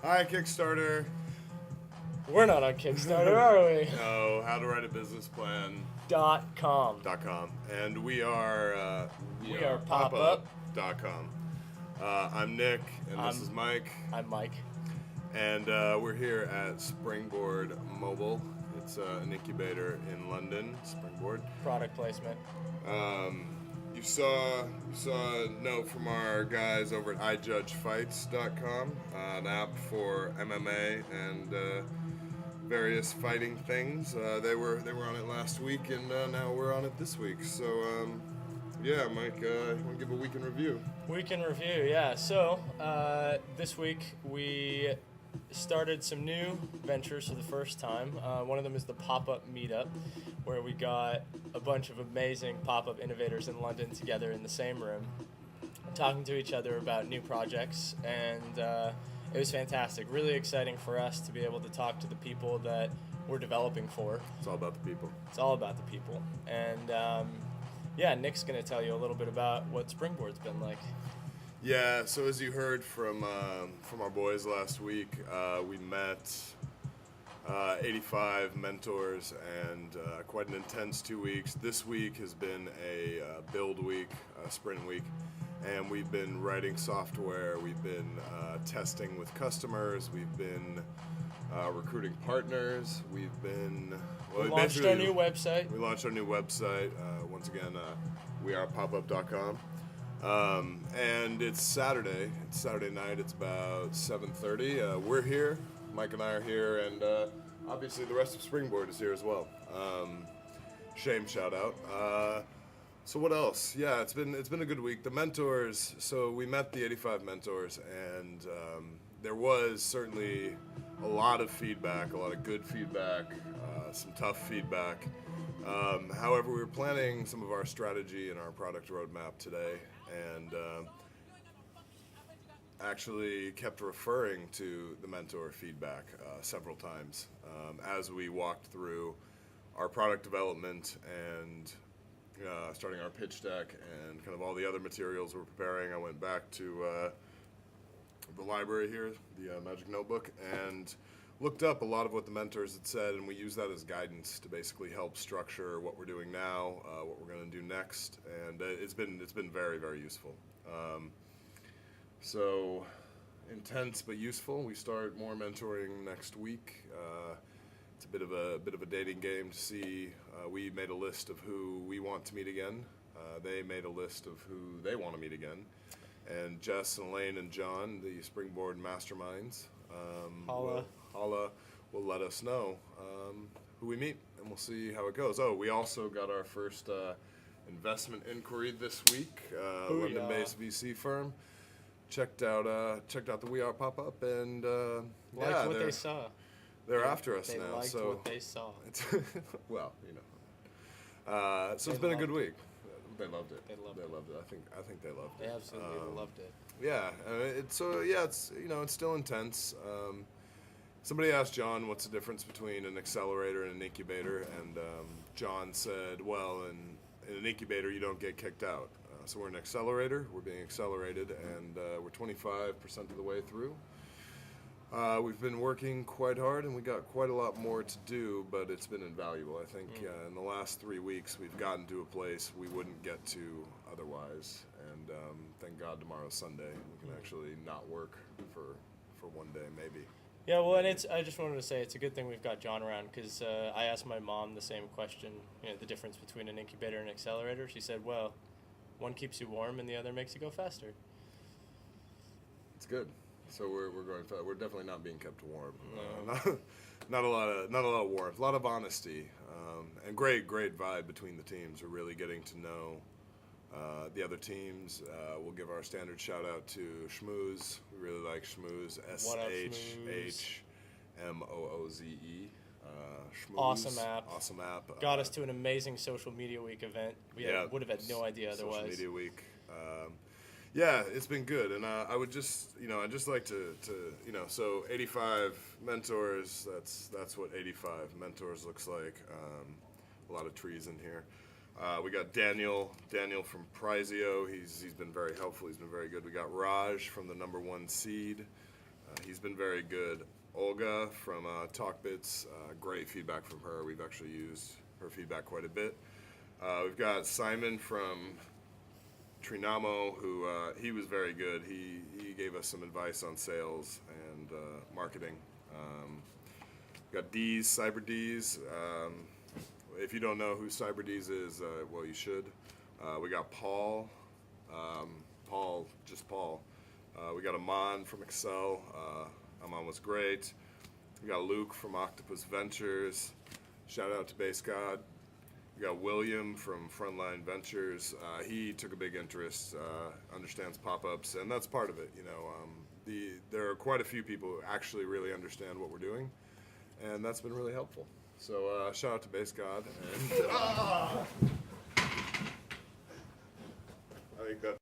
Hi, Kickstarter. We're not on Kickstarter, are we? No, how to write a business plan. .com. .com. And we are Pop-Up. popup.com. I'm Nick, and this is Mike. I'm Mike. And we're here at SpringBoard Mobile. It's an incubator in London, SpringBoard. Product placement. You saw a note from our guys over at iJudgeFights.com, an app for MMA and various fighting things. They were on it last week, and now we're on it this week. So yeah, Mike, you want to give a week in review? Week in review, yeah. So this week we started some new ventures for the first time. One of them is the pop-up meetup, where we got a bunch of amazing pop-up innovators in London together in the same room, talking to each other about new projects, and it was fantastic. Really exciting for us to be able to talk to the people that we're developing for. It's all about the people. It's all about the people. And yeah, Nick's going to tell you a little bit about what SpringBoard's been like. Yeah, so as you heard from our boys last week, we met 85 mentors and quite an intense 2 weeks. This week has been a build week, a sprint week, and we've been writing software, we've been testing with customers, we've been recruiting partners, we've been... We launched our new website. We launched our new website. Once again, we are popup.com. And it's Saturday. It's Saturday night. It's about 7:30. We're here. Mike and I are here, and obviously the rest of SpringBoard is here as well. Shame shout out. So what else? Yeah, it's been a good week. The mentors. So we met the 85 mentors, and there was certainly a lot of feedback, a lot of good feedback, some tough feedback. However, we were planning some of our strategy and our product roadmap today, and actually kept referring to the mentor feedback several times as we walked through our product development and starting our pitch deck and kind of all the other materials we're preparing. I went back to the library here, the Magic Notebook, and looked up a lot of what the mentors had said, and we use that as guidance to basically help structure what we're doing now, what we're going to do next, and it's been very, very useful. So intense but useful. We start more mentoring next week. It's a bit of a dating game to see. We made a list of who we want to meet again. They made a list of who they want to meet again, and Jess and Elaine and John, the SpringBoard masterminds, Holla will let us know who we meet, and we'll see how it goes. Oh, we also got our first investment inquiry this week. London-based VC firm checked out the We Are pop-up, and Liked what they saw. They're after us they now. Liked so what they saw. well, so it's been a good week. They loved it. They loved it. I think they loved it. They absolutely loved it. Yeah, it's still intense. Somebody asked John what's the difference between an accelerator and an incubator, and John said, well, in an incubator you don't get kicked out. So we're an accelerator, we're being accelerated, and we're 25% of the way through. We've been working quite hard, and we got quite a lot more to do, but it's been invaluable. I think in the last 3 weeks we've gotten to a place we wouldn't get to otherwise, and thank God tomorrow's Sunday. We can actually not work for one day, maybe. Yeah, well, and I just wanted to say it's a good thing we've got John around, because I asked my mom the same question, the difference between an incubator and an accelerator. She said, well, one keeps you warm and the other makes you go faster. It's good. So we're going fast. We're definitely not being kept warm. No. Not a lot of warmth, a lot of honesty, and great vibe between the teams. We're really getting to know the other teams. We'll give our standard shout out to Schmooze. We really like Schmooze. SHHMOOZE. Schmooze. Awesome app. Got us to an amazing social media week event. We would have had no idea otherwise. Social media week. Yeah, it's been good, and I would just, I'd just like to so 85 mentors. That's what 85 mentors looks like. A lot of trees in here. We got Daniel from Prizio. He's been very helpful. He's been very good. We got Raj from the #1 seed. He's been very good. Olga from TalkBits, great feedback from her. We've actually used her feedback quite a bit. We've got Simon from Trinamo, who he was very good. He gave us some advice on sales and marketing. We've got D's, Cyber D's. If you don't know who Cyber D's is, well, you should. We got Paul. Paul. We got Aman from Excel. Aman was great. We got Luke from Octopus Ventures. Shout out to Base God. We got William from Frontline Ventures. He took a big interest, understands pop-ups, and that's part of it. There are quite a few people who actually really understand what we're doing, and that's been really helpful. So shout out to Base God. And, I think that.